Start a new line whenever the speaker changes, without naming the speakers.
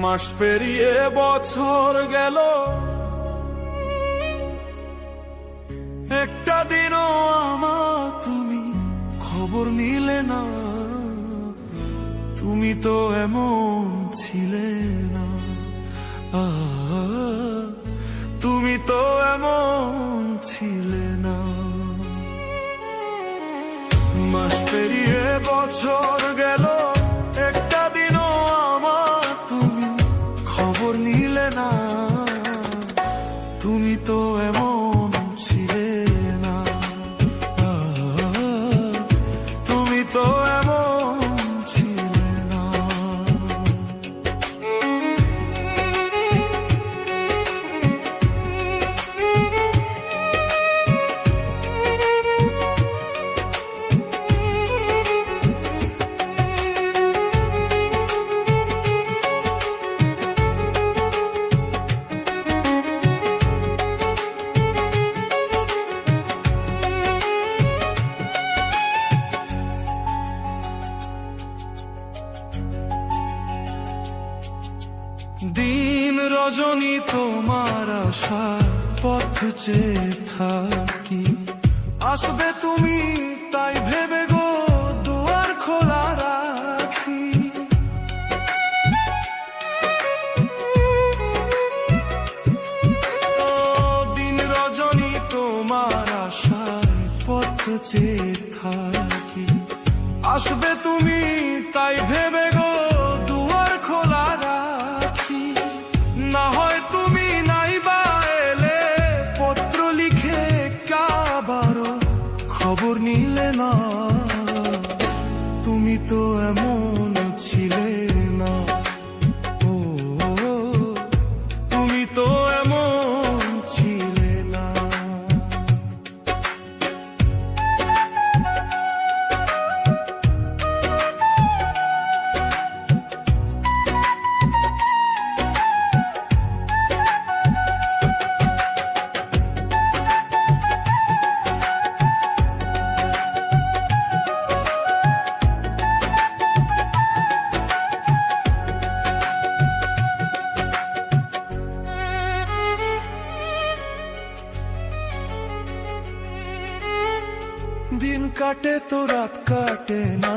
মাস পেরিয়ে বছর গেল, একটা দিনও আমার তুমি খবর নিলে না। তুমি তো এমন ছিলে না, তুমি তো এমন ছিলে না। মাস পেরিয়ে বছর গেল, একটা দিনও আমার তুমি খবর নিলে না। তুমি তো এমন ছিলে না, তুমি তো এমন ছিলে না। দিন রজনী তোমার আশা পথ চেয়ে থাকি, আসবে তুমি তাই ভেবে গো দুয়ার খোলা রাখি। ও দিন রজনী তোমার আশায় পথ চেয়ে থাকি, আসবে তুমি তাই ভেবে গো দুয়ার খোলা রাখি। না হয় তুমি নাই বা এলে, পত্র লিখে কাবারও খবর নিলে না। তুমি তো এমন ছিলে না, ও তুমি তো এমন ছিলে না। দিন কাটে তো রাত কাটে না,